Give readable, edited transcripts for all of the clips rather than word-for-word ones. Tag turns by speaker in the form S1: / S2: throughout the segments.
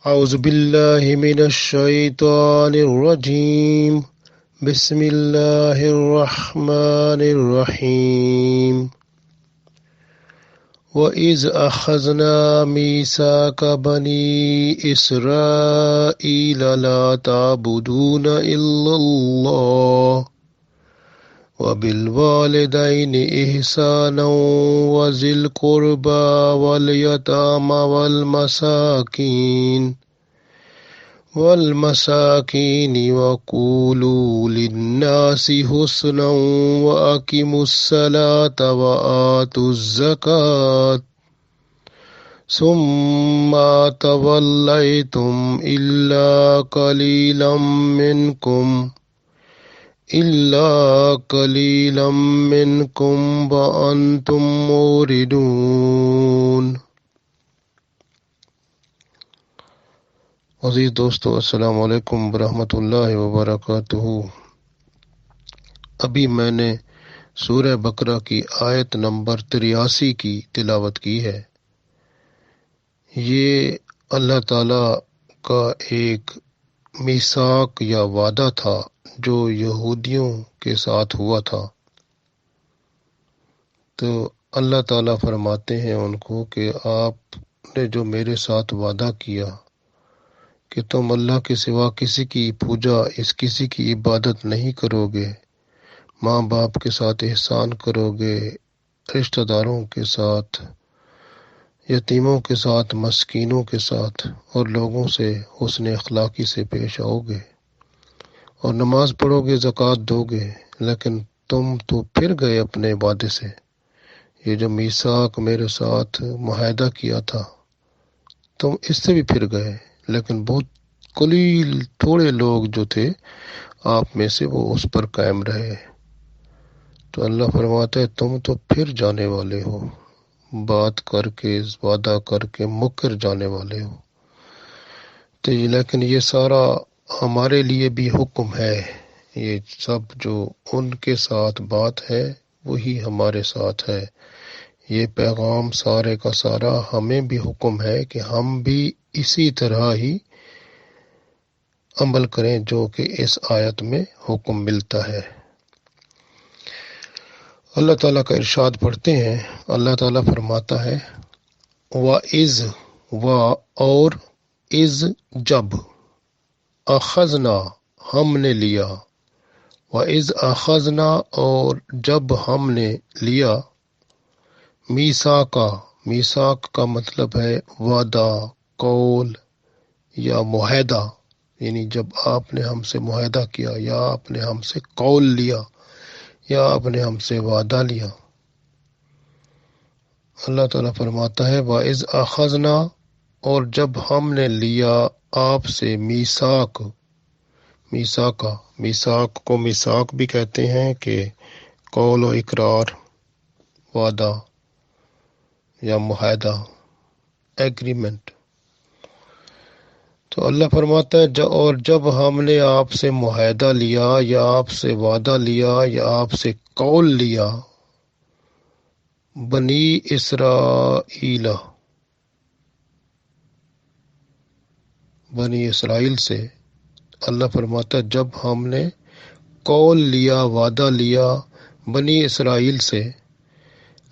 S1: اعوذ باللہ من الشیطان الرجیم بسم اللہ الرحمن الرحیم وَإِذْ أَخَذْنَا مِيثَاقَ بَنِي إِسْرَائِيلَ لَا تَعْبُدُونَ إِلَّا اللَّهَ وَبِالْوَالِدَيْنِ إِحْسَانًا وَذِي الْقُرْبَى وَالْيَتَامَى وَالْمَسَاكِينِ وَقُولُوا لِلنَّاسِ حُسْنًا وَأَقِيمُوا الصَّلَاةَ وَآتُوا الزَّكَاةَ ثُمَّ تَوَلَّيْتُمْ إِلَّا قَلِيلًا مِّنكُمْ وَأَنْتُمْ مُعْرِضُونَ۔ عزیز دوستو، السلام علیکم ورحمۃ اللہ وبرکاتہ۔ ابھی میں نے سورہ بقرہ کی آیت نمبر 83 کی تلاوت کی ہے۔ یہ اللہ تعالی کا ایک میثاق یا وعدہ تھا جو یہودیوں کے ساتھ ہوا تھا۔ تو اللہ تعالیٰ فرماتے ہیں ان کو کہ آپ نے جو میرے ساتھ وعدہ کیا کہ تم اللہ کے سوا کسی کی پوجا، کسی کی عبادت نہیں کرو گے، ماں باپ کے ساتھ احسان کرو گے، رشتہ داروں کے ساتھ، یتیموں کے ساتھ، مسکینوں کے ساتھ، اور لوگوں سے حسن اخلاقی سے پیش آؤ گے، اور نماز پڑھو گے، زکوٰۃ دو گے، لیکن تم تو پھر گئے اپنے وعدے سے۔ یہ جو میثاق میرے ساتھ معاہدہ کیا تھا، تم اس سے بھی پھر گئے، لیکن بہت قلیل تھوڑے لوگ جو تھے آپ میں سے وہ اس پر قائم رہے۔ تو اللہ فرماتا ہے تم تو پھر جانے والے ہو، بات کر کے، وعدہ کر کے مکر جانے والے ہو۔ تو لیکن یہ سارا ہمارے لیے بھی حکم ہے، یہ سب جو ان کے ساتھ بات ہے وہی ہمارے ساتھ ہے۔ یہ پیغام سارے کا سارا ہمیں بھی حکم ہے کہ ہم بھی اسی طرح ہی عمل کریں جو کہ اس آیت میں حکم ملتا ہے۔ اللہ تعالیٰ کا ارشاد پڑھتے ہیں۔ اللہ تعالیٰ فرماتا ہے وَإِذْ اور اِذ جب، اخذنا ہم نے لیا، وَإِذْ اخذنا اور جب ہم نے لیا، میثاق کا مطلب ہے وعدہ، قول یا معاہدہ، یعنی جب آپ نے ہم سے معاہدہ کیا یا آپ نے ہم سے قول لیا یا آپ نے ہم سے وعدہ لیا۔ اللہ تعالیٰ فرماتا ہے وَإِذْ أَخَذْنَا اور جب ہم نے لیا آپ سے میثاق کو میثاق بھی کہتے ہیں کہ قول و اقرار، وعدہ یا معاہدہ، ایگریمنٹ۔ تو اللہ فرماتا ہے اور جب ہم نے آپ سے معاہدہ لیا یا آپ سے وعدہ لیا یا آپ سے قول لیا، بنی اسرائیل سے، اللہ فرماتا ہے جب ہم نے قول لیا، وعدہ لیا بنی اسرائیل سے،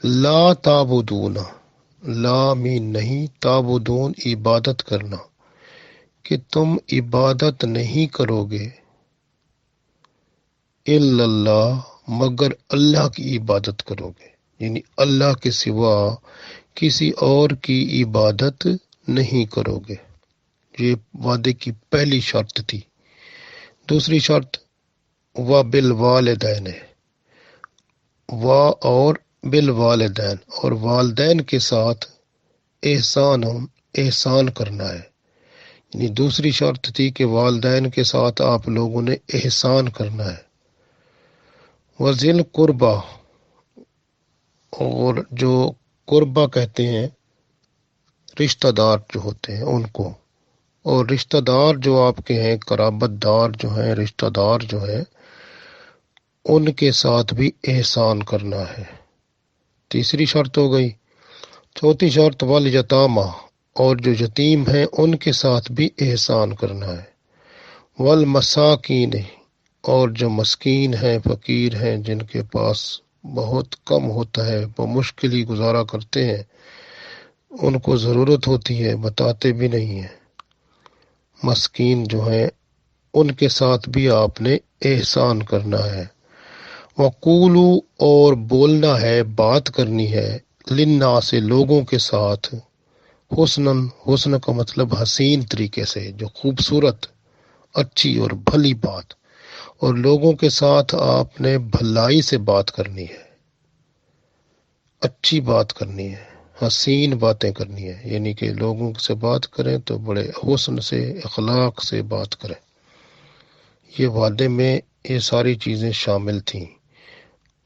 S1: لا تعبدون، لا مین نہیں، تعبدون عبادت کرنا، کہ تم عبادت نہیں کرو گے، الا اللہ مگر اللہ کی عبادت کرو گے، یعنی اللہ کے سوا کسی اور کی عبادت نہیں کرو گے۔ یہ وعدے کی پہلی شرط تھی۔ دوسری شرط وَبِالْوَالِدَيْنِ، اور بالوالدین، اور والدین کے ساتھ احسان کرنا ہے، یعنی دوسری شرط تھی کہ والدین کے ساتھ آپ لوگوں نے احسان کرنا ہے۔ وَذِي الْقُرْبَى اور جو قربہ کہتے ہیں رشتہ دار جو ہوتے ہیں ان کو، اور رشتہ دار جو آپ کے ہیں، قرابت دار جو ہیں، رشتہ دار جو ہیں، ان کے ساتھ بھی احسان کرنا ہے۔ تیسری شرط ہو گئی۔ چوتھی شرط والیتامہ اور جو یتیم ہیں ان کے ساتھ بھی احسان کرنا ہے، والمساکین، اور جو مسکین ہیں، فقیر ہیں، جن کے پاس بہت کم ہوتا ہے، بمشکل ہی گزارا کرتے ہیں، ان کو ضرورت ہوتی ہے، بتاتے بھی نہیں ہیں، مسکین جو ہیں ان کے ساتھ بھی آپ نے احسان کرنا ہے۔ وقولو، اور بولنا ہے، بات کرنی ہے، للناس، لوگوں کے ساتھ، حسنن، حسن کا مطلب حسین طریقے سے، جو خوبصورت، اچھی اور بھلی بات، اور لوگوں کے ساتھ آپ نے بھلائی سے بات کرنی ہے، اچھی بات کرنی ہے، حسین باتیں کرنی ہے، یعنی کہ لوگوں سے بات کریں تو بڑے حسن سے، اخلاق سے بات کریں۔ یہ وعدے میں یہ ساری چیزیں شامل تھیں۔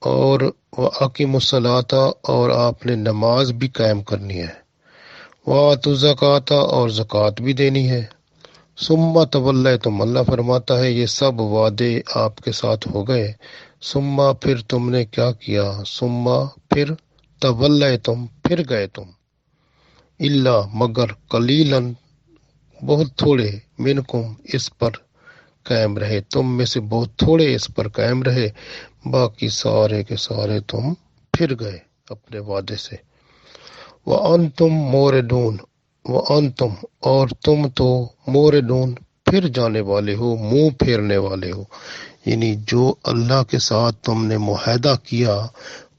S1: اور وَأَقِیمُوا الصَّلَاةَ، اور آپ نے نماز بھی قائم کرنی ہے، وَآتُوا الزَّکَاةَ، اور زکوٰۃ بھی دینی ہے۔ ثم تولیتم، اللہ فرماتا ہے یہ سب وعدے آپ کے ساتھ ہو گئے، ثم، پھر تم نے کیا کیا، ثم، پھر، تولیتم، پھر گئے تم، الا، مگر، قلیلاً، بہت تھوڑے، منکم، اس پر قائم رہے، تم میں سے بہت تھوڑے اس پر قائم رہے، باقی سارے کے سارے تم پھر گئے اپنے وعدے سے۔ وَأَنْتُمْ مُورِدُونَ، وَأَنْتُمْ، اور تم تو موردون، پھر جانے والے ہو، منہ پھیرنے والے ہو، یعنی جو اللہ کے ساتھ تم نے معاہدہ کیا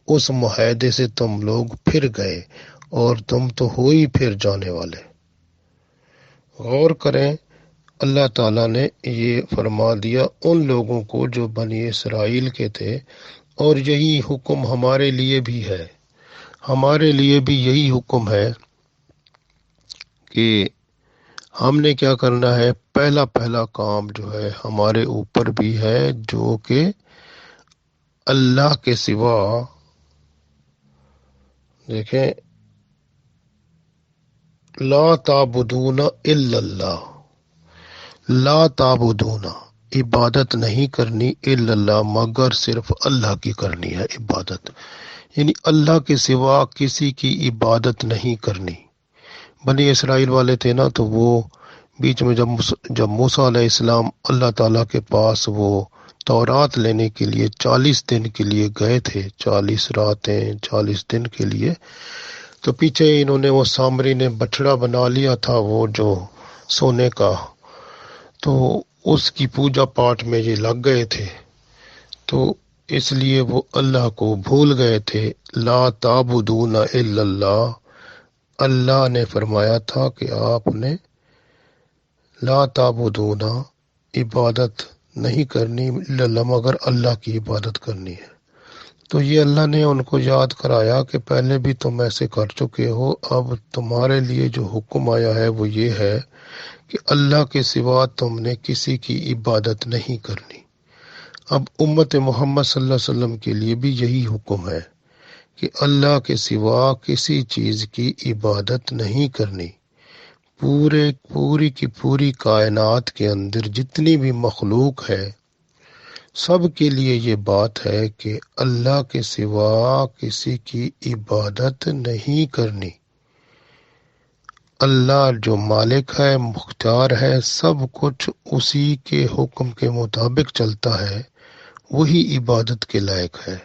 S1: اس معاہدے سے تم لوگ پھر گئے، اور تم تو ہو ہی پھر جانے والے۔ غور کریں، اللہ تعالیٰ نے یہ فرما دیا ان لوگوں کو جو بنی اسرائیل کے تھے، اور یہی حکم ہمارے لیے بھی ہے، ہمارے لیے بھی یہی حکم ہے کہ ہم نے کیا کرنا ہے، پہلا کام جو ہے ہمارے اوپر بھی ہے، جو کہ اللہ کے سوا، دیکھیں، لا تعبدون الا اللہ، لا تعبدون، عبادت نہیں کرنی، الا اللہ، مگر صرف اللہ کی کرنی ہے عبادت، یعنی اللہ کے سوا کسی کی عبادت نہیں کرنی۔ بنی اسرائیل والے تھے نا، تو وہ بیچ میں جب موسیٰ علیہ السلام اللہ تعالیٰ کے پاس وہ تورات لینے کے لیے 40 دن کے لیے گئے تھے، 40 راتیں 40 دن کے لیے، تو پیچھے انہوں نے، وہ سامری نے بچڑا بنا لیا تھا، وہ جو سونے کا، تو اس کی پوجا پاٹ میں یہ لگ گئے تھے، تو اس لیے وہ اللہ کو بھول گئے تھے۔ لا تعبدون الا اللہ، اللہ نے فرمایا تھا کہ آپ نے لا تعبدون، عبادت نہیں کرنی، الا اللہ، مگر اللہ کی عبادت کرنی ہے۔ تو یہ اللہ نے ان کو یاد کرایا کہ پہلے بھی تم ایسے کر چکے ہو، اب تمہارے لیے جو حکم آیا ہے وہ یہ ہے کہ اللہ کے سوا تم نے کسی کی عبادت نہیں کرنی۔ اب امت محمد صلی اللہ علیہ وسلم کے لیے بھی یہی حکم ہے کہ اللہ کے سوا کسی چیز کی عبادت نہیں کرنی۔ پوری کی پوری کائنات کے اندر جتنی بھی مخلوق ہے، سب کے لیے یہ بات ہے کہ اللہ کے سوا کسی کی عبادت نہیں کرنی۔ اللہ جو مالک ہے، مختار ہے، سب کچھ اسی کے حکم کے مطابق چلتا ہے، وہی عبادت کے لائق ہے۔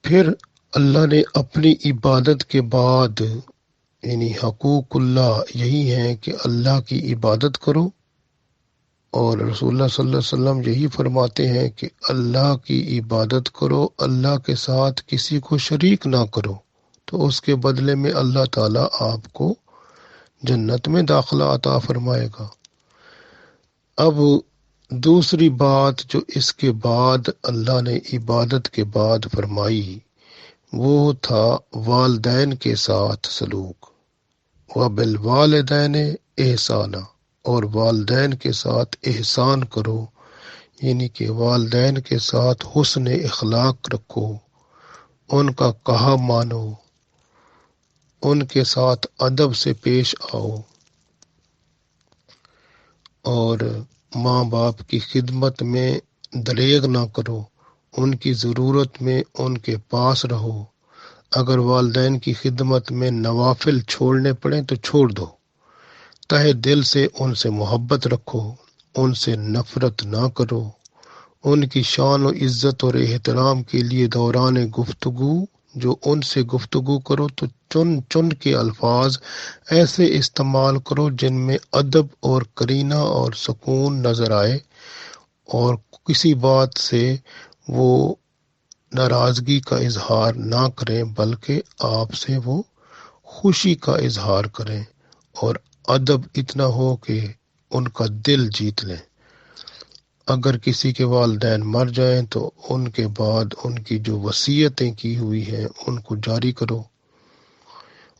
S1: پھر اللہ نے اپنی عبادت کے بعد، یعنی حقوق اللہ یہی ہیں کہ اللہ کی عبادت کرو، اور رسول اللہ صلی اللہ علیہ وسلم یہی فرماتے ہیں کہ اللہ کی عبادت کرو، اللہ کے ساتھ کسی کو شریک نہ کرو، تو اس کے بدلے میں اللہ تعالیٰ آپ کو جنت میں داخلہ عطا فرمائے گا۔ اب دوسری بات جو اس کے بعد اللہ نے عبادت کے بعد فرمائی، وہ تھا والدین کے ساتھ سلوک، وبالوالدین احسانا، اور والدین کے ساتھ احسان کرو، یعنی کہ والدین کے ساتھ حسن اخلاق رکھو، ان کا کہا مانو، ان کے ساتھ ادب سے پیش آؤ، اور ماں باپ کی خدمت میں دریغ نہ کرو، ان کی ضرورت میں ان کے پاس رہو، اگر والدین کی خدمت میں نوافل چھوڑنے پڑیں تو چھوڑ دو، تہہ دل سے ان سے محبت رکھو، ان سے نفرت نہ کرو، ان کی شان و عزت اور احترام کے لیے دوران گفتگو جو ان سے گفتگو کرو تو چن چن کے الفاظ ایسے استعمال کرو جن میں ادب اور کرینہ اور سکون نظر آئے، اور کسی بات سے وہ ناراضگی کا اظہار نہ کریں بلکہ آپ سے وہ خوشی کا اظہار کریں، اور ادب اتنا ہو کہ ان کا دل جیت لیں۔ اگر کسی کے والدین مر جائیں تو ان کے بعد ان کی جو وصیتیں کی ہوئی ہیں ان کو جاری کرو،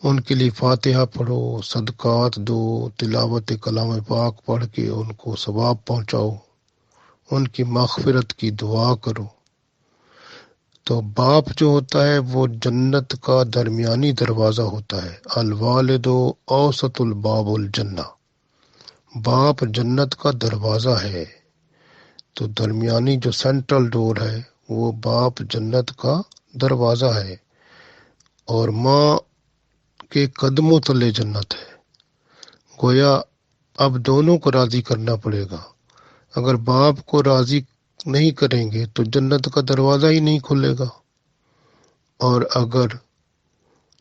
S1: ان کے لیے فاتحہ پڑھو، صدقات دو، تلاوت کلام پاک پڑھ کے ان کو ثواب پہنچاؤ، ان کی مغفرت کی دعا کرو۔ تو باپ جو ہوتا ہے وہ جنت کا درمیانی دروازہ ہوتا ہے، الوالد اوسط الباب الجنہ، باپ جنت کا دروازہ ہے، تو درمیانی جو سینٹرل ڈور ہے وہ باپ جنت کا دروازہ ہے، اور ماں کے قدموں تلے جنت ہے۔ گویا اب دونوں کو راضی کرنا پڑے گا، اگر باپ کو راضی نہیں کریں گے تو جنت کا دروازہ ہی نہیں کھلے گا، اور اگر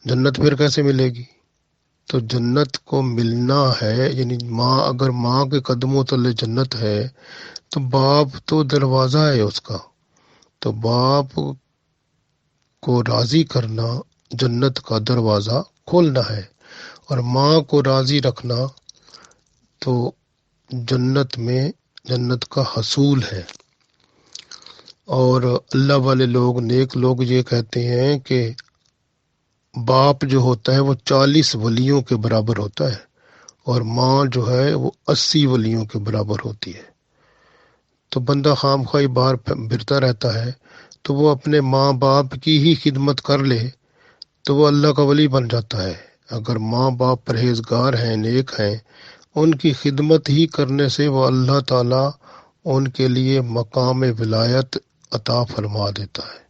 S1: جنت پھر کیسے ملے گی؟ تو جنت کو ملنا ہے، یعنی اگر ماں کے قدموں تلے جنت ہے تو باپ تو دروازہ ہے اس کا، تو باپ کو راضی کرنا جنت کا دروازہ کھولنا ہے، اور ماں کو راضی رکھنا تو جنت کا حصول ہے۔ اور اللہ والے لوگ، نیک لوگ یہ کہتے ہیں کہ باپ جو ہوتا ہے وہ 40 ولیوں کے برابر ہوتا ہے، اور ماں جو ہے وہ 80 ولیوں کے برابر ہوتی ہے۔ تو بندہ خام خواہ باہر پھرتا رہتا ہے تو وہ اپنے ماں باپ کی ہی خدمت کر لے تو وہ اللہ کا ولی بن جاتا ہے۔ اگر ماں باپ پرہیزگار ہیں، نیک ہیں، ان کی خدمت ہی کرنے سے وہ اللہ تعالیٰ ان کے لیے مقام ولایت عطا فرما دیتا ہے۔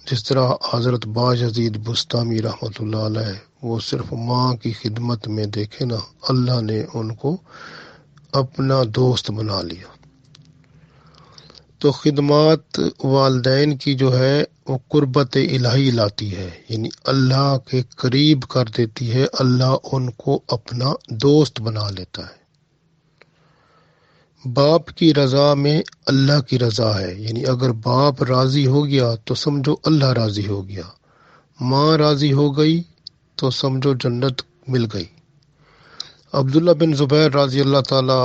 S1: جس طرح حضرت باجزید بستامی رحمۃ اللہ علیہ، وہ صرف ماں کی خدمت میں دیکھے نا، اللہ نے ان کو اپنا دوست بنا لیا۔ تو خدمات والدین کی جو ہے وہ قربت الہی لاتی ہے، یعنی اللہ کے قریب کر دیتی ہے، اللہ ان کو اپنا دوست بنا لیتا ہے۔ باپ کی رضا میں اللہ کی رضا ہے، یعنی اگر باپ راضی ہو گیا تو سمجھو اللہ راضی ہو گیا، ماں راضی ہو گئی تو سمجھو جنت مل گئی۔ عبداللہ بن زبیر رضی اللہ تعالی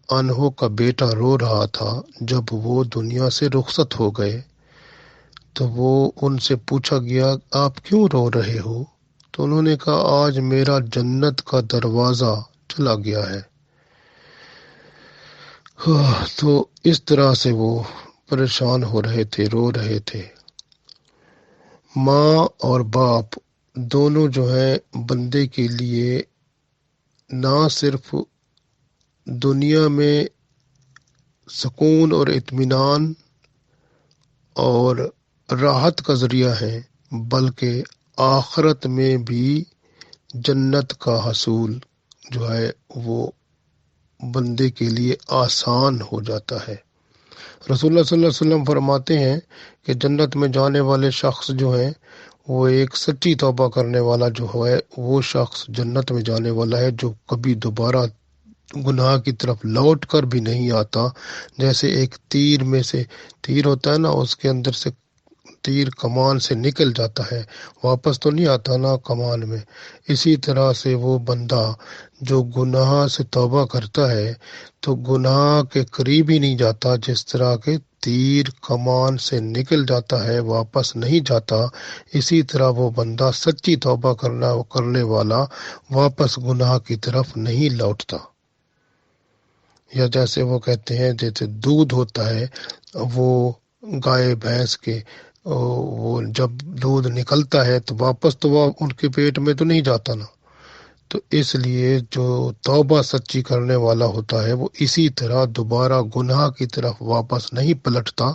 S1: عنہ کا بیٹا رو رہا تھا جب وہ دنیا سے رخصت ہو گئے، تو وہ ان سے پوچھا گیا آپ کیوں رو رہے ہو؟ تو انہوں نے کہا آج میرا جنت کا دروازہ چلا گیا ہے۔ تو اس طرح سے وہ پریشان ہو رہے تھے، رو رہے تھے۔ ماں اور باپ دونوں جو ہیں بندے کے لیے نہ صرف دنیا میں سکون اور اطمینان اور راحت کا ذریعہ ہے، بلکہ آخرت میں بھی جنت کا حصول جو ہے وہ بندے کے لیے آسان ہو جاتا ہے۔ رسول اللہ صلی اللہ علیہ وسلم فرماتے ہیں کہ جنت میں جانے والے شخص جو ہیں وہ ایک سچی توبہ کرنے والا جو ہے وہ شخص جنت میں جانے والا ہے، جو کبھی دوبارہ گناہ کی طرف لوٹ کر بھی نہیں آتا۔ جیسے ایک تیر میں سے تیر ہوتا ہے نا، اس کے اندر سے تیر کمان سے نکل جاتا ہے، واپس تو نہیں آتا نا کمان میں، اسی طرح سے وہ بندہ جو گناہ سے توبہ کرتا ہے تو گناہ کے قریب ہی نہیں جاتا، جس طرح کے تیر کمان سے نکل جاتا ہے واپس نہیں جاتا، اسی طرح وہ بندہ سچی توبہ کرنے والا واپس گناہ کی طرف نہیں لوٹتا۔ یا جیسے وہ کہتے ہیں جیسے دودھ ہوتا ہے، وہ گائے بھینس کے وہ جب دودھ نکلتا ہے تو واپس تو وہ ان کے پیٹ میں تو نہیں جاتا نا، تو اس لیے جو توبہ سچی کرنے والا ہوتا ہے وہ اسی طرح دوبارہ گناہ کی طرف واپس نہیں پلٹتا،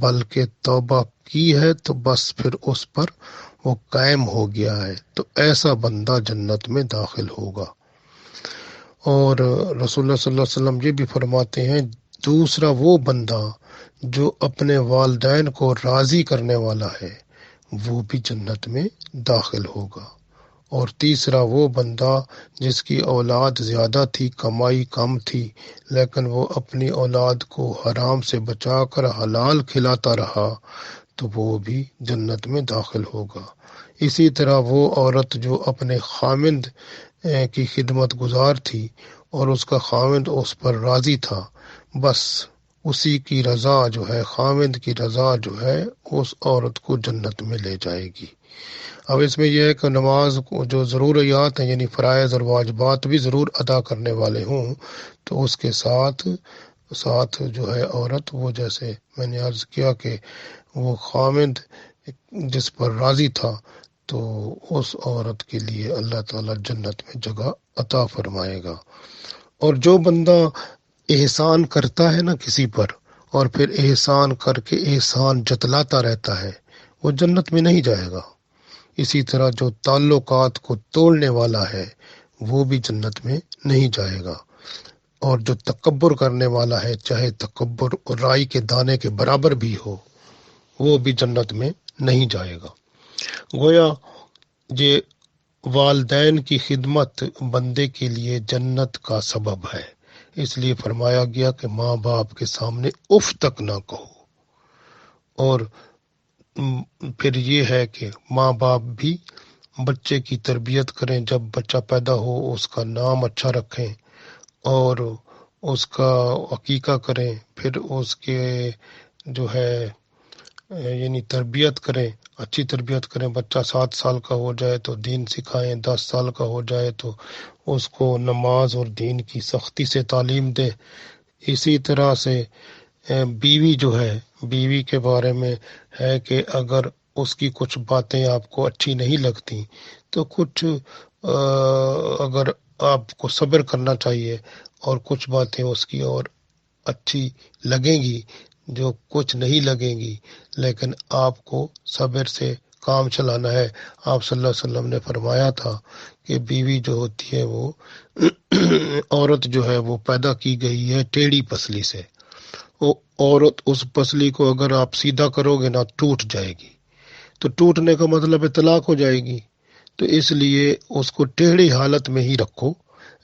S1: بلکہ توبہ کی ہے تو بس پھر اس پر وہ قائم ہو گیا ہے، تو ایسا بندہ جنت میں داخل ہوگا۔ اور رسول اللہ صلی اللہ علیہ وسلم یہ بھی فرماتے ہیں، دوسرا وہ بندہ جو اپنے والدین کو راضی کرنے والا ہے وہ بھی جنت میں داخل ہوگا۔ اور تیسرا وہ بندہ جس کی اولاد زیادہ تھی، کمائی کم تھی، لیکن وہ اپنی اولاد کو حرام سے بچا کر حلال کھلاتا رہا، تو وہ بھی جنت میں داخل ہوگا۔ اسی طرح وہ عورت جو اپنے خامند کی خدمت گزار تھی اور اس کا خامند اس پر راضی تھا، بس اسی کی رضا جو ہے، خامند کی رضا جو ہے، اس عورت کو جنت میں لے جائے گی۔ اب اس میں یہ ہے کہ نماز کو جو ضروریات ہیں، یعنی فرائض اور واجبات بھی ضرور ادا کرنے والے ہوں، تو اس کے ساتھ ساتھ جو ہے عورت، وہ جیسے میں نے عرض کیا کہ وہ خامند جس پر راضی تھا، تو اس عورت کے لیے اللہ تعالیٰ جنت میں جگہ عطا فرمائے گا۔ اور جو بندہ احسان کرتا ہے نا کسی پر، اور پھر احسان کر کے احسان جتلاتا رہتا ہے، وہ جنت میں نہیں جائے گا۔ اسی طرح جو تعلقات کو توڑنے والا ہے وہ بھی جنت میں نہیں جائے گا۔ اور جو تکبر کرنے والا ہے، چاہے تکبر رائی کے دانے کے برابر بھی ہو، وہ بھی جنت میں نہیں جائے گا۔ گویا یہ والدین کی خدمت بندے کے لیے جنت کا سبب ہے، اس لیے فرمایا گیا کہ ماں باپ کے سامنے اف تک نہ کہو۔ اور پھر یہ ہے کہ ماں باپ بھی بچے کی تربیت کریں، جب بچہ پیدا ہو اس کا نام اچھا رکھیں اور اس کا عقیقہ کریں، پھر اس کے جو ہے یعنی تربیت کریں، اچھی تربیت کریں۔ بچہ 7 سال کا ہو جائے تو دین سکھائیں، 10 سال کا ہو جائے تو اس کو نماز اور دین کی سختی سے تعلیم دیں۔ اسی طرح سے بیوی جو ہے، بیوی کے بارے میں ہے کہ اگر اس کی کچھ باتیں آپ کو اچھی نہیں لگتی تو کچھ اگر آپ کو صبر کرنا چاہیے، اور کچھ باتیں اس کی اور اچھی لگیں گی، جو کچھ نہیں لگیں گی، لیکن آپ کو صبر سے کام چلانا ہے۔ آپ صلی اللہ علیہ وسلم نے فرمایا تھا کہ بیوی جو ہوتی ہے وہ عورت جو ہے وہ پیدا کی گئی ہے ٹیڑھی پسلی سے۔ وہ عورت اس پسلی کو اگر آپ سیدھا کرو گے نا ٹوٹ جائے گی، تو ٹوٹنے کا مطلب ہے طلاق ہو جائے گی۔ تو اس لیے اس کو ٹیڑھی حالت میں ہی رکھو،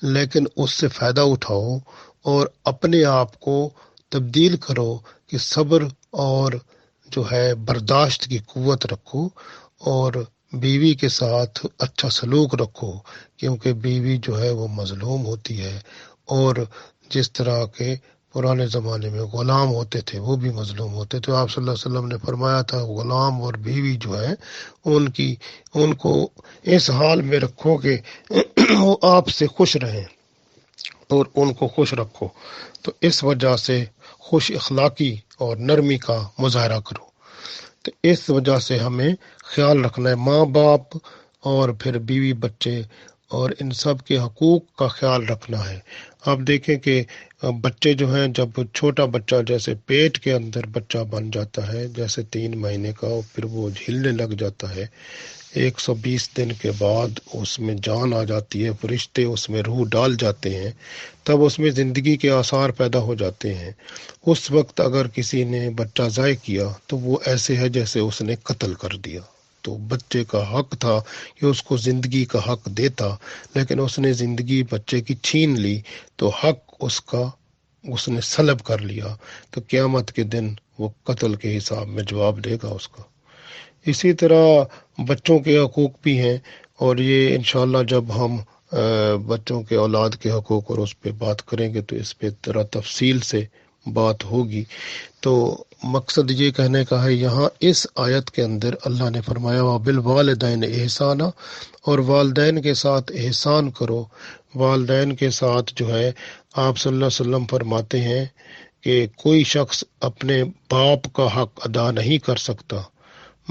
S1: لیکن اس سے فائدہ اٹھاؤ اور اپنے آپ کو تبدیل کرو کہ صبر اور جو ہے برداشت کی قوت رکھو، اور بیوی کے ساتھ اچھا سلوک رکھو، کیونکہ بیوی جو ہے وہ مظلوم ہوتی ہے، اور جس طرح کے پرانے زمانے میں غلام ہوتے تھے وہ بھی مظلوم ہوتے تھے۔ آپ صلی اللہ علیہ وسلم نے فرمایا تھا غلام اور بیوی جو ہے ان کو اس حال میں رکھو کہ وہ آپ سے خوش رہیں اور ان کو خوش رکھو۔ تو اس وجہ سے خوش اخلاقی اور نرمی کا مظاہرہ کرو۔ تو اس وجہ سے ہمیں خیال رکھنا ہے، ماں باپ اور پھر بیوی بچے اور ان سب کے حقوق کا خیال رکھنا ہے۔ آپ دیکھیں کہ بچے جو ہیں، جب چھوٹا بچہ جیسے پیٹ کے اندر بچہ بن جاتا ہے، جیسے 3 مہینے کا، اور پھر وہ ہلنے لگ جاتا ہے، 120 دن کے بعد اس میں جان آ جاتی ہے، فرشتے اس میں روح ڈال جاتے ہیں، تب اس میں زندگی کے آثار پیدا ہو جاتے ہیں۔ اس وقت اگر کسی نے بچہ ضائع کیا تو وہ ایسے ہے جیسے اس نے قتل کر دیا۔ تو بچے کا حق تھا کہ اس کو زندگی کا حق دیتا، لیکن اس نے زندگی بچے کی چھین لی، تو حق اس نے سلب کر لیا، تو قیامت کے دن وہ قتل کے حساب میں جواب دے گا اس کا۔ اسی طرح بچوں کے حقوق بھی ہیں، اور یہ انشاءاللہ جب ہم بچوں کے اولاد کے حقوق اور اس پہ بات کریں گے تو اس پہ ذرا تفصیل سے بات ہوگی۔ تو مقصد یہ کہنے کا ہے، یہاں اس آیت کے اندر اللہ نے فرمایا وَبِالْوَالِدَيْنِ احسانا، اور والدین کے ساتھ احسان کرو۔ والدین کے ساتھ جو ہے آپ صلی اللہ علیہ وسلم فرماتے ہیں کہ کوئی شخص اپنے باپ کا حق ادا نہیں کر سکتا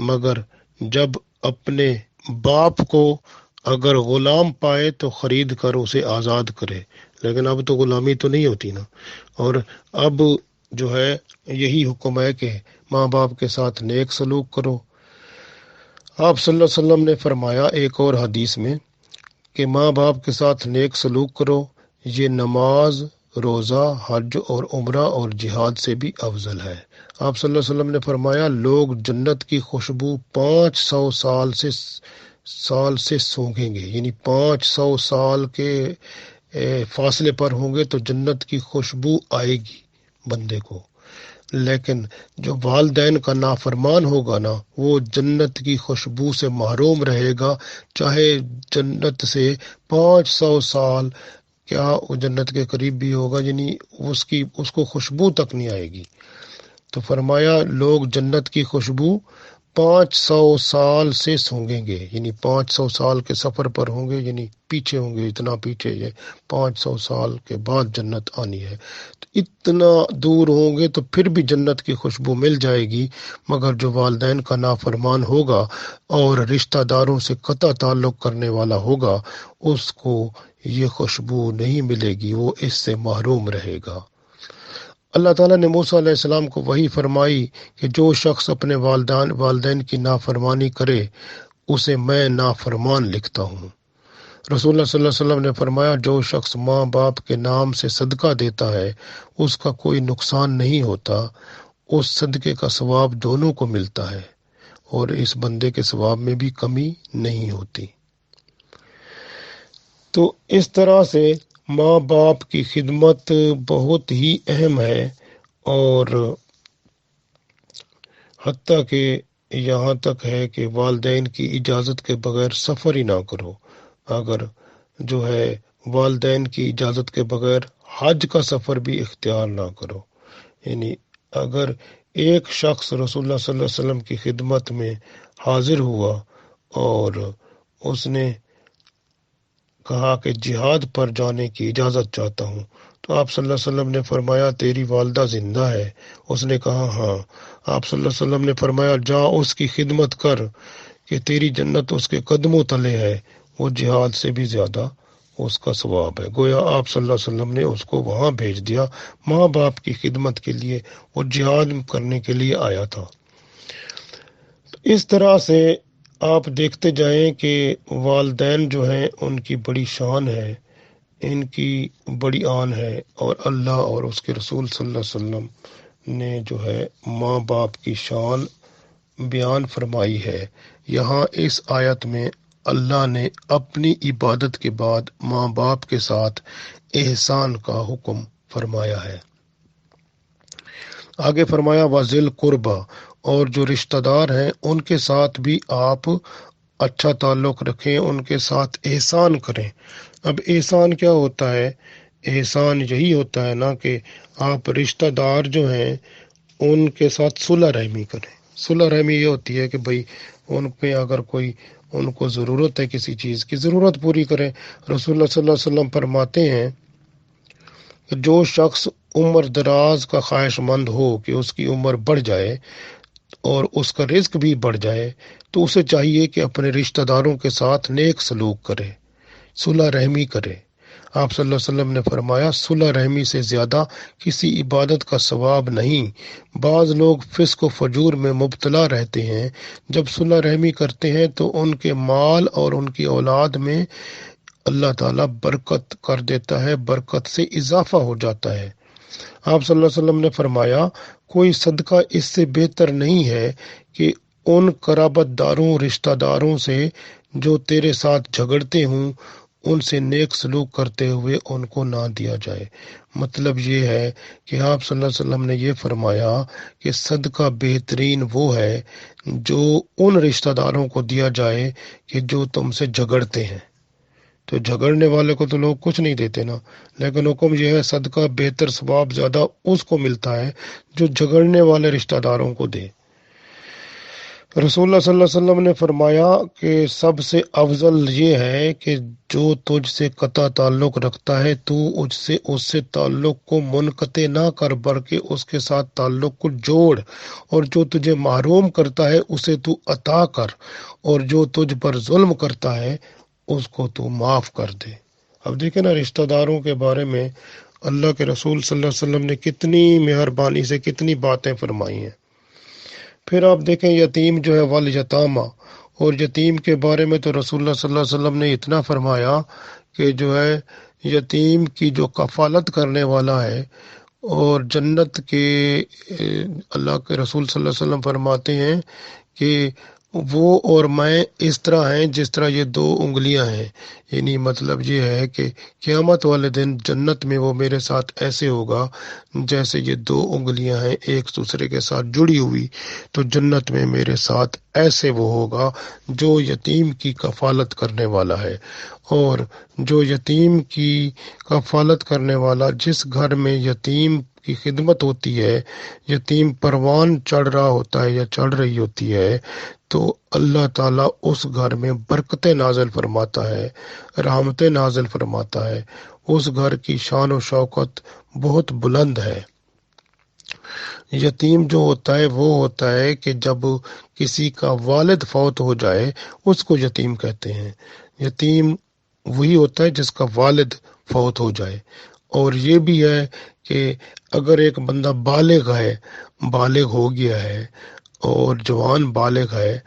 S1: مگر جب اپنے باپ کو اگر غلام پائے تو خرید کر اسے آزاد کرے، لیکن اب تو غلامی تو نہیں ہوتی نا، اور اب جو ہے یہی حکم ہے کہ ماں باپ کے ساتھ نیک سلوک کرو۔ آپ صلی اللہ علیہ وسلم نے فرمایا ایک اور حدیث میں کہ ماں باپ کے ساتھ نیک سلوک کرو، یہ نماز، روزہ، حج اور عمرہ اور جہاد سے بھی افضل ہے۔ آپ صلی اللہ علیہ وسلم نے فرمایا لوگ جنت کی خوشبو 500 سال سے سونگھیں گے، یعنی 500 سال کے فاصلے پر ہوں گے تو جنت کی خوشبو آئے گی بندے کو۔ لیکن جو والدین کا نافرمان ہوگا نا، وہ جنت کی خوشبو سے محروم رہے گا، چاہے جنت سے 500 سال کیا وہ جنت کے قریب بھی ہوگا، یعنی اس کو خوشبو تک نہیں آئے گی۔ تو فرمایا لوگ جنت کی خوشبو 500 سال سے سونگیں گے، یعنی 500 سال کے سفر پر ہوں گے، یعنی پیچھے ہوں گے، اتنا پیچھے، یہ 500 سال کے بعد جنت آنی ہے، تو اتنا دور ہوں گے تو پھر بھی جنت کی خوشبو مل جائے گی، مگر جو والدین کا نافرمان ہوگا اور رشتہ داروں سے قطع تعلق کرنے والا ہوگا اس کو یہ خوشبو نہیں ملے گی، وہ اس سے محروم رہے گا۔ اللہ تعالیٰ نے موسیٰ علیہ السلام کو وحی فرمائی کہ جو شخص اپنے والدین کی نافرمانی کرے اسے میں نافرمان لکھتا ہوں۔ رسول اللہ صلی اللہ علیہ وسلم نے فرمایا جو شخص ماں باپ کے نام سے صدقہ دیتا ہے اس کا کوئی نقصان نہیں ہوتا، اس صدقے کا ثواب دونوں کو ملتا ہے اور اس بندے کے ثواب میں بھی کمی نہیں ہوتی۔ تو اس طرح سے ماں باپ کی خدمت بہت ہی اہم ہے، اور حتیٰ کہ یہاں تک ہے کہ والدین کی اجازت کے بغیر سفر ہی نہ کرو۔ اگر جو ہے والدین کی اجازت کے بغیر حج کا سفر بھی اختیار نہ کرو، یعنی اگر ایک شخص رسول اللہ صلی اللہ علیہ وسلم کی خدمت میں حاضر ہوا اور اس نے کہا کہ جہاد پر جانے کی اجازت چاہتا ہوں، تو آپ صلی اللہ علیہ وسلم نے فرمایا تیری والدہ زندہ ہے؟ اس نے کہا ہاں۔ آپ صلی اللہ علیہ وسلم نے فرمایا جا اس کی خدمت کر کہ تیری جنت اس کے قدموں تلے ہے، وہ جہاد سے بھی زیادہ اس کا ثواب ہے۔ گویا آپ صلی اللہ علیہ وسلم نے اس کو وہاں بھیج دیا ماں باپ کی خدمت کے لیے، وہ جہاد کرنے کے لیے آیا تھا۔ اس طرح سے آپ دیکھتے جائیں کہ والدین جو ہیں ان کی بڑی شان ہے، ان کی بڑی آن ہے، اور اللہ اور اس کے رسول صلی اللہ علیہ وسلم نے جو ہے ماں باپ کی شان بیان فرمائی ہے۔ یہاں اس آیت میں اللہ نے اپنی عبادت کے بعد ماں باپ کے ساتھ احسان کا حکم فرمایا ہے۔ آگے فرمایا وَذِل قربا، اور جو رشتہ دار ہیں ان کے ساتھ بھی آپ اچھا تعلق رکھیں، ان کے ساتھ احسان کریں۔ اب احسان کیا ہوتا ہے؟ احسان یہی ہوتا ہے نا کہ آپ رشتہ دار جو ہیں ان کے ساتھ صلح رحمی کریں۔ صلح رحمی یہ ہوتی ہے کہ بھئی ان پہ اگر کوئی ان کو ضرورت ہے کسی چیز کی، ضرورت پوری کریں۔ رسول اللہ صلی اللہ علیہ وسلم فرماتے ہیں کہ جو شخص عمر دراز کا خواہش مند ہو کہ اس کی عمر بڑھ جائے اور اس کا رزق بھی بڑھ جائے، تو اسے چاہیے کہ اپنے رشتہ داروں کے ساتھ نیک سلوک کرے، صلح رحمی کرے۔ آپ صلی اللہ علیہ وسلم نے فرمایا صلح رحمی سے زیادہ کسی عبادت کا ثواب نہیں۔ بعض لوگ فسق و فجور میں مبتلا رہتے ہیں، جب صلح رحمی کرتے ہیں تو ان کے مال اور ان کی اولاد میں اللہ تعالیٰ برکت کر دیتا ہے، برکت سے اضافہ ہو جاتا ہے۔ آپ صلی اللہ علیہ وسلم نے فرمایا کوئی صدقہ اس سے بہتر نہیں ہے کہ ان قرابت داروں رشتہ داروں سے جو تیرے ساتھ جھگڑتے ہوں ان سے نیک سلوک کرتے ہوئے ان کو نہ دیا جائے۔ مطلب یہ ہے کہ آپ صلی اللہ علیہ وسلم نے یہ فرمایا کہ صدقہ بہترین وہ ہے جو ان رشتہ داروں کو دیا جائے کہ جو تم سے جھگڑتے ہیں۔ تو جھگڑنے والے کو تو لوگ کچھ نہیں دیتے نا، لیکن حکم یہ ہے صدقہ بہتر ثواب زیادہ اس کو ملتا ہے جو جھگڑنے والے رشتہ داروں کو دے۔ رسول اللہ صلی اللہ علیہ وسلم نے فرمایا کہ سب سے افضل یہ ہے کہ جو تجھ سے قطع تعلق رکھتا ہے تو اس سے تعلق کو منقطع نہ کر بلکہ اس کے ساتھ تعلق کو جوڑ، اور جو تجھے محروم کرتا ہے اسے تو عطا کر، اور جو تجھ پر ظلم کرتا ہے اس کو تو معاف کر دے۔ اب دیکھیں نا رشتہ داروں کے بارے میں اللہ کے رسول صلی اللہ علیہ وسلم نے کتنی مہربانی سے کتنی باتیں فرمائی ہیں۔ پھر آپ دیکھیں یتیم جو ہے والیتامہ، اور یتیم کے بارے میں تو رسول اللہ صلی اللہ علیہ وسلم نے اتنا فرمایا کہ جو ہے یتیم کی جو کفالت کرنے والا ہے، اور جنت کے اللہ کے رسول صلی اللہ علیہ وسلم فرماتے ہیں کہ وہ اور میں اس طرح ہیں جس طرح یہ دو انگلیاں ہیں، یعنی مطلب یہ ہے کہ قیامت والے دن جنت میں وہ میرے ساتھ ایسے ہوگا جیسے یہ دو انگلیاں ہیں ایک دوسرے کے ساتھ جڑی ہوئی، تو جنت میں میرے ساتھ ایسے وہ ہوگا جو یتیم کی کفالت کرنے والا ہے۔ اور جو یتیم کی کفالت کرنے والا، جس گھر میں یتیم کی خدمت ہوتی ہے، یتیم پروان چڑھ رہا ہوتا ہے یا چڑھ رہی ہوتی ہے، تو اللہ تعالیٰ اس گھر میں برکتیں نازل فرماتا ہے، رحمتیں نازل فرماتا ہے، اس گھر کی شان و شوکت بہت بلند ہے۔ یتیم جو ہوتا ہے وہ ہوتا ہے کہ جب کسی کا والد فوت ہو جائے اس کو یتیم کہتے ہیں۔ یتیم وہی ہوتا ہے جس کا والد فوت ہو جائے۔ اور یہ بھی ہے کہ اگر ایک بندہ بالغ ہو گیا ہے اور جوان بالغ ہے،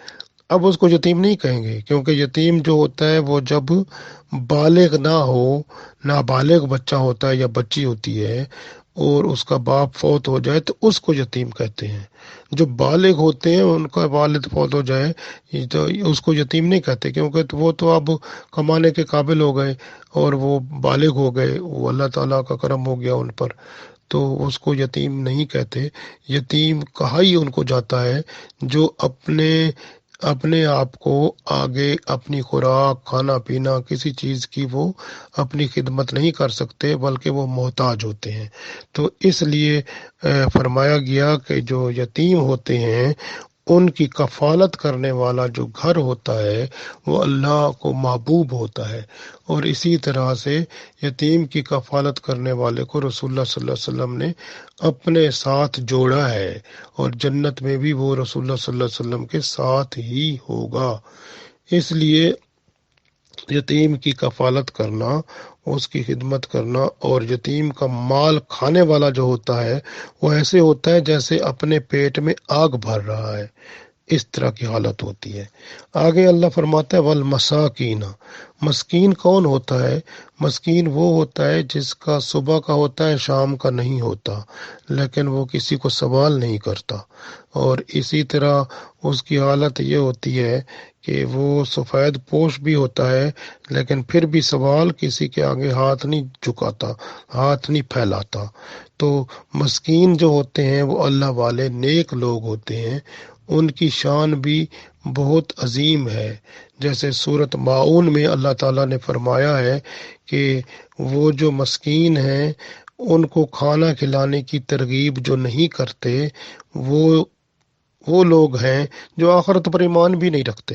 S1: اب اس کو یتیم نہیں کہیں گے، کیونکہ یتیم جو ہوتا ہے وہ جب بالغ نہ ہو، نابالغ بچہ ہوتا ہے یا بچی ہوتی ہے اور اس کا باپ فوت ہو جائے تو اس کو یتیم کہتے ہیں۔ جو بالغ ہوتے ہیں ان کا والد فوت ہو جائے تو اس کو یتیم نہیں کہتے، کیونکہ وہ تو اب کمانے کے قابل ہو گئے اور وہ بالغ ہو گئے، وہ اللہ تعالیٰ کا کرم ہو گیا ان پر، تو اس کو یتیم نہیں کہتے۔ یتیم کہا ہی ان کو جاتا ہے جو اپنے آپ کو آگے اپنی خوراک، کھانا پینا، کسی چیز کی وہ اپنی خدمت نہیں کر سکتے بلکہ وہ محتاج ہوتے ہیں۔ تو اس لیے فرمایا گیا کہ جو یتیم ہوتے ہیں ان کی کفالت کرنے والا جو گھر ہوتا ہے وہ اللہ کو محبوب ہوتا ہے، اور اسی طرح سے یتیم کی کفالت کرنے والے کو رسول اللہ صلی اللہ علیہ وسلم نے اپنے ساتھ جوڑا ہے، اور جنت میں بھی وہ رسول اللہ صلی اللہ علیہ وسلم کے ساتھ ہی ہوگا۔ اس لیے یتیم کی کفالت کرنا، اس کی خدمت کرنا، اور یتیم کا مال کھانے والا جو ہوتا ہے وہ ایسے ہوتا ہے جیسے اپنے پیٹ میں آگ بھر رہا ہے، اس طرح کی حالت ہوتی ہے۔ آگے اللہ فرماتا ہے والمساکین، مسکین کون ہوتا ہے؟ مسکین وہ ہوتا ہے جس کا صبح کا ہوتا ہے شام کا نہیں ہوتا، لیکن وہ کسی کو سوال نہیں کرتا، اور اسی طرح اس کی حالت یہ ہوتی ہے کہ وہ سفید پوش بھی ہوتا ہے لیکن پھر بھی سوال کسی کے آگے ہاتھ نہیں جھکاتا، ہاتھ نہیں پھیلاتا۔ تو مسکین جو ہوتے ہیں وہ اللہ والے نیک لوگ ہوتے ہیں، ان کی شان بھی بہت عظیم ہے۔ جیسے سورۃ ماعون میں اللہ تعالیٰ نے فرمایا ہے کہ وہ جو مسکین ہیں ان کو کھانا کھلانے کی ترغیب جو نہیں کرتے وہ لوگ ہیں جو آخرت پر ایمان بھی نہیں رکھتے۔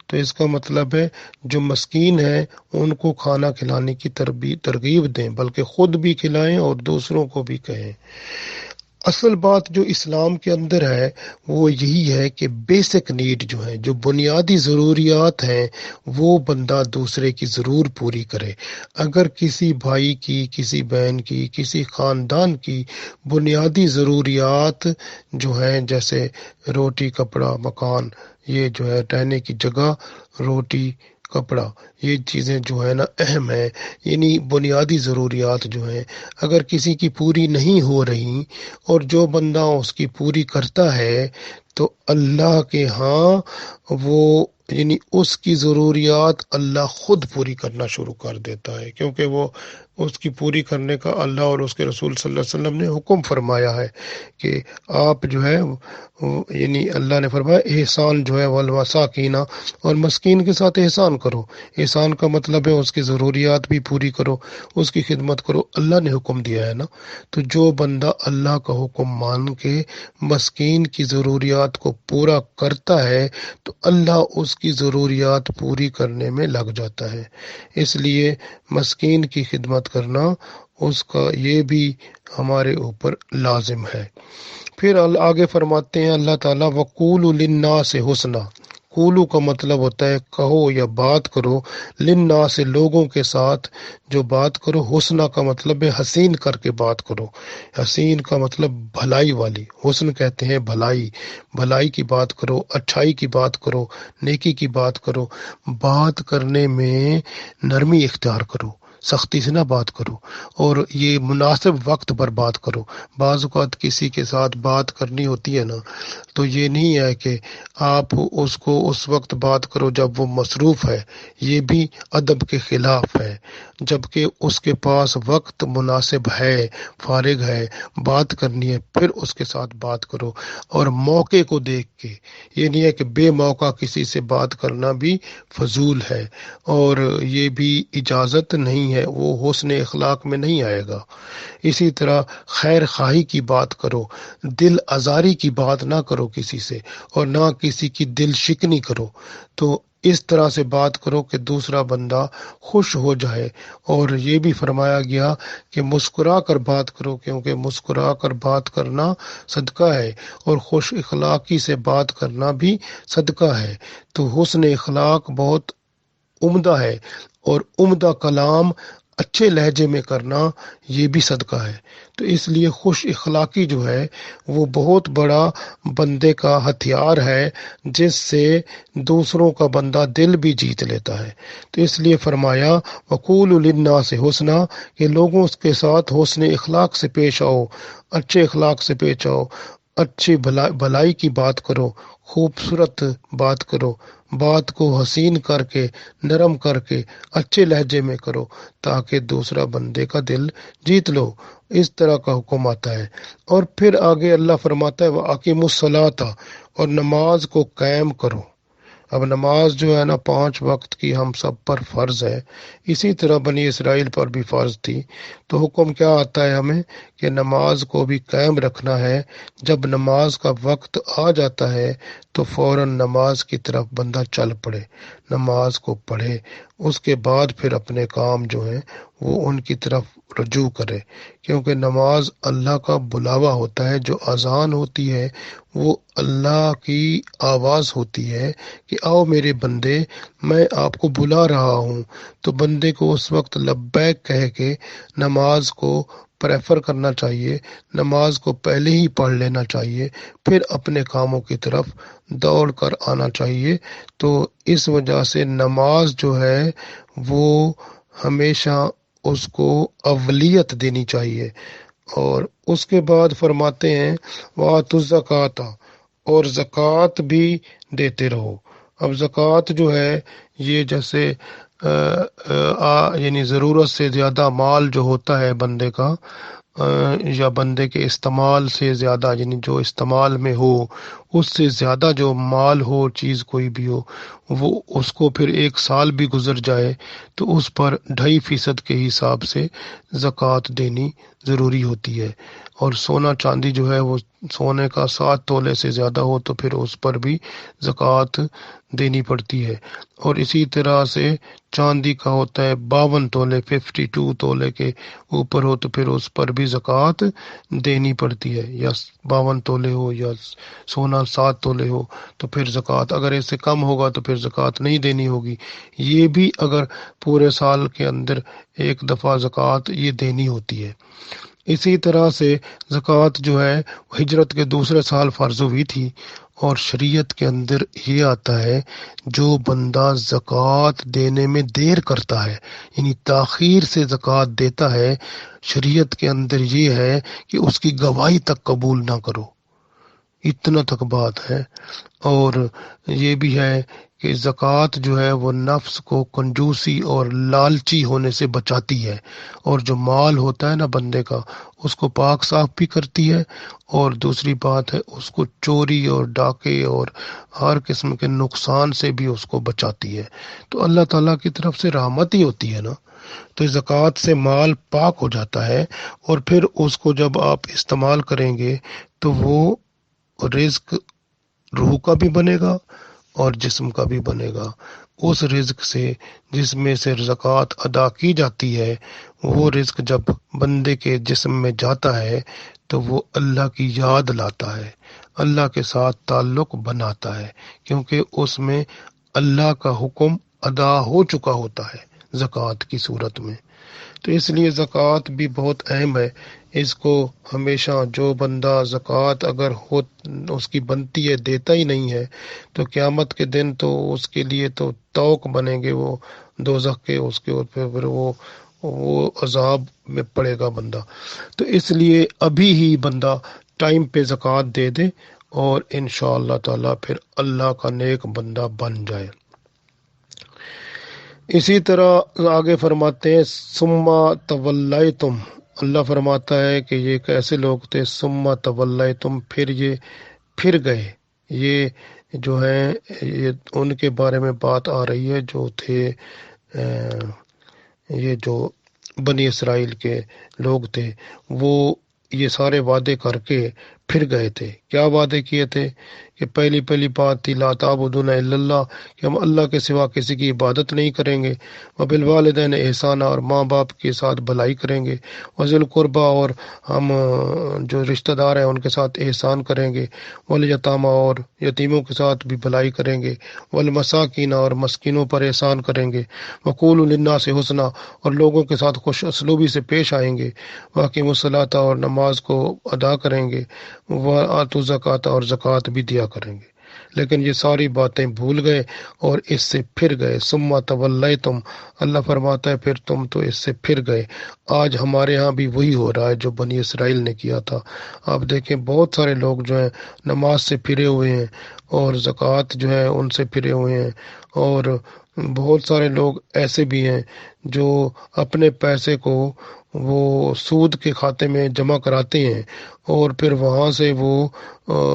S1: تو اس کا مطلب ہے جو مسکین ہیں ان کو کھانا کھلانے کی ترغیب دیں، بلکہ خود بھی کھلائیں اور دوسروں کو بھی کہیں۔ اصل بات جو اسلام کے اندر ہے وہ یہی ہے کہ بیسک نیڈ جو ہیں، جو بنیادی ضروریات ہیں، وہ بندہ دوسرے کی ضرور پوری کرے۔ اگر کسی بھائی کی، کسی بہن کی، کسی خاندان کی بنیادی ضروریات جو ہیں جیسے روٹی، کپڑا، مکان، یہ جو ہے رہنے کی جگہ، روٹی، کپڑا، یہ چیزیں جو ہے نا اہم ہیں، یعنی بنیادی ضروریات جو ہیں اگر کسی کی پوری نہیں ہو رہی اور جو بندہ اس کی پوری کرتا ہے تو اللہ کے ہاں وہ یعنی اس کی ضروریات اللہ خود پوری کرنا شروع کر دیتا ہے، کیونکہ وہ اس کی پوری کرنے کا اللہ اور اس کے رسول صلی اللہ علیہ وسلم نے حکم فرمایا ہے کہ آپ جو ہے یعنی اللہ نے فرمایا احسان جو ہے والمساکین، اور مسکین کے ساتھ احسان کرو۔ احسان کا مطلب ہے اس کی ضروریات بھی پوری کرو، اس کی خدمت کرو، اللہ نے حکم دیا ہے نا۔ تو جو بندہ اللہ کا حکم مان کے مسکین کی ضروریات کو پورا کرتا ہے تو اللہ اس کی ضروریات پوری کرنے میں لگ جاتا ہے۔ اس لیے مسکین کی خدمت کرنا اس کا یہ بھی ہمارے اوپر لازم ہے۔ پھر آگے فرماتے ہیں اللہ تعالیٰ وَقُولُوا لِلنَّاسِ حُسْنًا، وقولو کا مطلب ہوتا ہے کہو یا بات کرو، للناس سے لوگوں کے ساتھ جو بات کرو، حسنہ کا مطلب ہے حسین کر کے بات کرو، حسین کا مطلب بھلائی والی، حسن کہتے ہیں بھلائی، بھلائی کی بات کرو، اچھائی کی بات کرو، نیکی کی بات کرو، بات کرنے میں نرمی اختیار کرو، سختی سے نہ بات کرو، اور یہ مناسب وقت پر بات کرو۔ بعض اوقات کسی کے ساتھ بات کرنی ہوتی ہے نا، تو یہ نہیں ہے کہ آپ اس کو اس وقت بات کرو جب وہ مصروف ہے، یہ بھی ادب کے خلاف ہے، جبکہ اس کے پاس وقت مناسب ہے، فارغ ہے، بات کرنی ہے، پھر اس کے ساتھ بات کرو، اور موقع کو دیکھ کے۔ یہ نہیں ہے کہ بے موقع کسی سے بات کرنا بھی فضول ہے، اور یہ بھی اجازت نہیں ہے، وہ حسن اخلاق میں نہیں آئے گا۔ اسی طرح خیر خواہی کی بات کرو، دل آزاری کی بات نہ کرو کسی سے، اور نہ کسی کی دل شکنی کرو، تو اس طرح سے بات کرو کہ دوسرا بندہ خوش ہو جائے۔ اور یہ بھی فرمایا گیا کہ مسکرا کر بات کرو، کیونکہ مسکرا کر بات کرنا صدقہ ہے، اور خوش اخلاقی سے بات کرنا بھی صدقہ ہے۔ تو حسن اخلاق بہت عمدہ ہے، اور عمدہ کلام اچھے لہجے میں کرنا یہ بھی صدقہ ہے۔ تو اس لیے خوش اخلاقی جو ہے وہ بہت بڑا بندے کا ہتھیار ہے، جس سے دوسروں کا بندہ دل بھی جیت لیتا ہے۔ تو اس لیے فرمایا وقول للناس حسنا، کہ لوگوں کے ساتھ حسن اخلاق سے پیش آؤ، اچھے اخلاق سے پیش آؤ، اچھی بھلائی کی بات کرو، خوبصورت بات کرو، بات کو حسین کر کے، نرم کر کے، اچھے لہجے میں کرو، تاکہ دوسرا بندے کا دل جیت لو۔ اس طرح کا حکم آتا ہے۔ اور پھر آگے اللہ فرماتا ہے وَأَقِیمُوا الصَّلَاةَ، اور نماز کو قائم کرو۔ اب نماز جو ہے نا 5 وقت کی ہم سب پر فرض ہے، اسی طرح بنی اسرائیل پر بھی فرض تھی۔ تو حکم کیا آتا ہے ہمیں کہ نماز کو بھی قائم رکھنا ہے۔ جب نماز کا وقت آ جاتا ہے تو فوراً نماز کی طرف بندہ چل پڑے، نماز کو پڑھے، اس کے بعد پھر اپنے کام جو ہیں وہ ان کی طرف رجوع کرے، کیونکہ نماز اللہ کا بلاوا ہوتا ہے۔ جو اذان ہوتی ہے وہ اللہ کی آواز ہوتی ہے کہ آؤ میرے بندے، میں آپ کو بلا رہا ہوں۔ تو بندے کو اس وقت لبیک کہہ کے نماز کو پریفر کرنا چاہیے، نماز کو پہلے ہی پڑھ لینا چاہیے، پھر اپنے کاموں کی طرف دوڑ کر آنا چاہیے۔ تو اس وجہ سے نماز جو ہے وہ ہمیشہ اس کو اولیت دینی چاہیے۔ اور اس کے بعد فرماتے ہیں وَآتُوا الزَّکَاةَ، اور زکوٰۃ بھی دیتے رہو۔ اب زکوٰۃ جو ہے یہ جیسے یعنی ضرورت سے زیادہ مال جو ہوتا ہے بندے کا، یا بندے کے استعمال سے زیادہ، یعنی جو استعمال میں ہو اس سے زیادہ جو مال ہو، چیز کوئی بھی ہو، وہ اس کو پھر 1 سال بھی گزر جائے تو اس پر 2.5% کے حساب سے زکوٰۃ دینی ضروری ہوتی ہے۔ اور سونا چاندی جو ہے وہ سونے کا 7 تولے سے زیادہ ہو تو پھر اس پر بھی زکوٰۃ دینی پڑتی ہے۔ اور اسی طرح سے چاندی کا ہوتا ہے 52 تولے، 52 تولے کے اوپر ہو تو پھر اس پر بھی زکوٰۃ دینی پڑتی ہے، یا 52 تولے ہو یا سونا 7 تولے ہو تو پھر زکوٰۃ، اگر اس سے کم ہوگا تو پھر زکوٰۃ نہیں دینی ہوگی۔ یہ بھی اگر پورے سال کے اندر 1 دفعہ زکوٰۃ یہ دینی ہوتی ہے۔ اسی طرح سے زکوٰۃ جو ہے ہجرت کے دوسرے سال فرض ہوئی تھی، اور شریعت کے اندر یہ آتا ہے جو بندہ زکوٰۃ دینے میں دیر کرتا ہے، یعنی تاخیر سے زکوٰۃ دیتا ہے، شریعت کے اندر یہ ہے کہ اس کی گواہی تک قبول نہ کرو، اتنا تک بات ہے۔ اور یہ بھی ہے کہ زکوٰۃ جو ہے وہ نفس کو کنجوسی اور لالچی ہونے سے بچاتی ہے، اور جو مال ہوتا ہے نا بندے کا اس کو پاک صاف بھی کرتی ہے، اور دوسری بات ہے اس کو چوری اور ڈاکے اور ہر قسم کے نقصان سے بھی اس کو بچاتی ہے۔ تو اللہ تعالیٰ کی طرف سے رحمت ہی ہوتی ہے نا۔ تو زکوٰۃ سے مال پاک ہو جاتا ہے، اور پھر اس کو جب آپ استعمال کریں گے تو وہ رزق روح کا بھی بنے گا اور جسم کا بھی بنے گا۔ اس رزق سے جس میں سے زکوٰۃ ادا کی جاتی ہے، وہ رزق جب بندے کے جسم میں جاتا ہے تو وہ اللہ کی یاد لاتا ہے، اللہ کے ساتھ تعلق بناتا ہے، کیونکہ اس میں اللہ کا حکم ادا ہو چکا ہوتا ہے زکوٰۃ کی صورت میں۔ تو اس لیے زکوٰۃ بھی بہت اہم ہے۔ اس کو ہمیشہ جو بندہ زکوٰۃ اگر ہو اس کی بنتی ہے دیتا ہی نہیں ہے، تو قیامت کے دن تو اس کے لیے تو توق بنیں گے وہ دوزخ کے، اس کے اوپر پھر وہ عذاب میں پڑے گا بندہ۔ تو اس لیے ابھی ہی بندہ ٹائم پہ زکوٰۃ دے دے اور انشاءاللہ تعالیٰ پھر اللہ کا نیک بندہ بن جائے۔ اسی طرح آگے فرماتے ہیں ثم تولیتم، اللہ فرماتا ہے کہ یہ کیسے لوگ تھے، ثم تولیتم، پھر یہ پھر گئے۔ یہ جو ہیں یہ ان کے بارے میں بات آ رہی ہے جو تھے یہ جو بنی اسرائیل کے لوگ تھے، وہ یہ سارے وعدے کر کے پھر گئے تھے۔ کیا وعدے کیے تھے؟ کہ پہلی بات تھی لا تعبدون الا اللہ، کہ ہم اللہ کے سوا کسی کی عبادت نہیں کریں گے، وبالوالدین احسانا، اور ماں باپ کے ساتھ بھلائی کریں گے، وذی القربیٰ، اور ہم جو رشتہ دار ہیں ان کے ساتھ احسان کریں گے، والیتامیٰ، اور یتیموں کے ساتھ بھی بھلائی کریں گے، والمساکین، اور مسکینوں پر احسان کریں گے، وقولوا للناس حسنا، اور لوگوں کے ساتھ خوش اسلوبی سے پیش آئیں گے، واقیموا الصلاۃ، اور نماز کو ادا کریں گے، وآتوا الزکوٰۃ، اور زکوٰۃ بھی دیا کریں گے۔ لیکن یہ ساری باتیں بھول گئے اور اس سے پھر گئے۔ ثم تولیتم، اللہ فرماتا ہے پھر تم تو اس سے پھر گئے۔ آج ہمارے ہاں بھی وہی ہو رہا ہے جو بنی اسرائیل نے کیا تھا۔ آپ دیکھیں بہت سارے لوگ جو ہیں نماز سے پھرے ہوئے ہیں اور زکوٰۃ جو ہے ان سے پھرے ہوئے ہیں، اور بہت سارے لوگ ایسے بھی ہیں جو اپنے پیسے کو وہ سود کے کھاتے میں جمع کراتے ہیں اور پھر وہاں سے وہ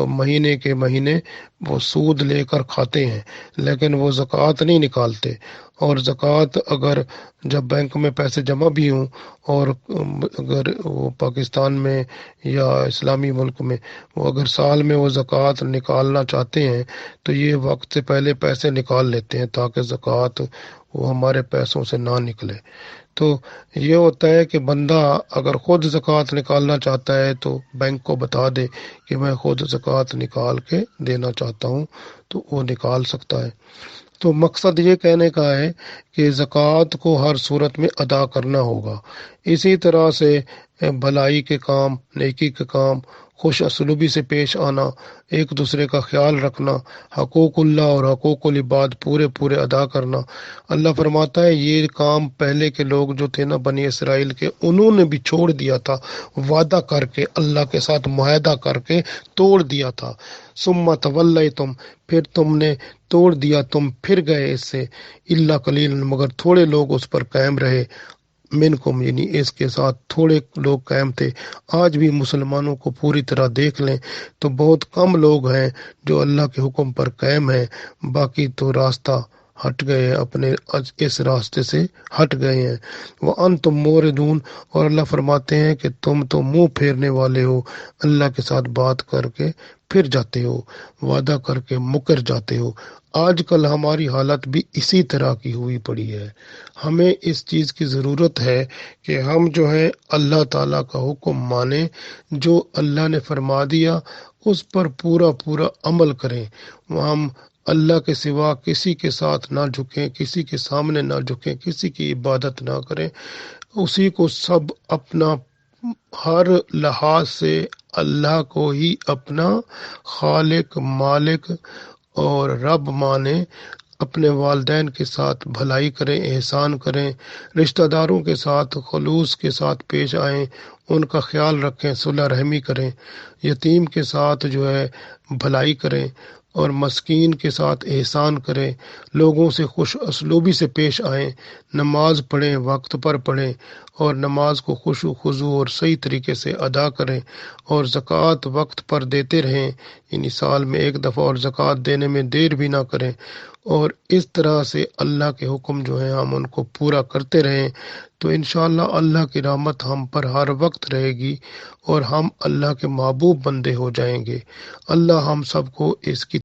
S1: مہینے کے مہینے وہ سود لے کر کھاتے ہیں، لیکن وہ زکوٰۃ نہیں نکالتے۔ اور زکوٰۃ اگر جب بینک میں پیسے جمع بھی ہوں، اور اگر وہ پاکستان میں یا اسلامی ملک میں وہ اگر سال میں وہ زکوٰۃ نکالنا چاہتے ہیں تو یہ وقت سے پہلے پیسے نکال لیتے ہیں تاکہ زکوٰۃ وہ ہمارے پیسوں سے نہ نکلے۔ تو یہ ہوتا ہے کہ بندہ اگر خود زکوٰۃ نکالنا چاہتا ہے تو بینک کو بتا دے کہ میں خود زکوٰۃ نکال کے دینا چاہتا ہوں، تو وہ نکال سکتا ہے۔ تو مقصد یہ کہنے کا ہے کہ زکوٰۃ کو ہر صورت میں ادا کرنا ہوگا۔ اسی طرح سے بھلائی کے کام، نیکی کے کام، خوش اسلوبی سے پیش آنا، ایک دوسرے کا خیال رکھنا، حقوق اللہ اور حقوق العباد پورے ادا کرنا۔ اللہ فرماتا ہے یہ کام پہلے کے لوگ جو تھے نا بنی اسرائیل کے، انہوں نے بھی چھوڑ دیا تھا، وعدہ کر کے اللہ کے ساتھ معاہدہ کر کے توڑ دیا تھا۔ ثم تولیتم، پھر تم نے توڑ دیا، تم پھر گئے اس سے، الا قلیل، مگر تھوڑے لوگ اس پر قائم رہے، منکم، یعنی اس کے ساتھ تھوڑے لوگ قائم تھے۔ آج بھی مسلمانوں کو پوری طرح دیکھ لیں تو بہت کم لوگ ہیں جو اللہ کے حکم پر قائم ہیں، باقی تو راستہ ہٹ گئے ہیں، اپنے اس راستے سے ہٹ گئے ہیں۔ وَأَنْتُمْ مُورِدُونَ، اور اللہ فرماتے ہیں کہ تم تو منہ پھیرنے والے ہو، اللہ کے ساتھ بات کر کے پھر جاتے ہو، وعدہ کر کے مکر جاتے ہو۔ آج کل ہماری حالت بھی اسی طرح کی ہوئی پڑی ہے۔ ہمیں اس چیز کی ضرورت ہے کہ ہم جو ہے اللہ تعالیٰ کا حکم مانیں، جو اللہ نے فرما دیا اس پر پورا عمل کریں۔ ہم اللہ کے سوا کسی کے ساتھ نہ جھکیں، کسی کے سامنے نہ جھکیں، کسی کی عبادت نہ کریں، اسی کو سب اپنا ہر لحاظ سے اللہ کو ہی اپنا خالق، مالک اور رب مانیں۔ اپنے والدین کے ساتھ بھلائی کریں، احسان کریں، رشتہ داروں کے ساتھ خلوص کے ساتھ پیش آئیں، ان کا خیال رکھیں، صلح رحمی کریں، یتیم کے ساتھ جو ہے بھلائی کریں اور مسکین کے ساتھ احسان کریں، لوگوں سے خوش اسلوبی سے پیش آئیں، نماز پڑھیں، وقت پر پڑھیں اور نماز کو خشوع خضوع اور صحیح طریقے سے ادا کریں، اور زکوٰۃ وقت پر دیتے رہیں، یعنی سال میں ایک دفعہ، اور زکوٰۃ دینے میں دیر بھی نہ کریں، اور اس طرح سے اللہ کے حکم جو ہیں ہم ان کو پورا کرتے رہیں، تو انشاءاللہ اللہ کی رحمت ہم پر ہر وقت رہے گی اور ہم اللہ کے محبوب بندے ہو جائیں گے۔ اللہ ہم سب کو اس کی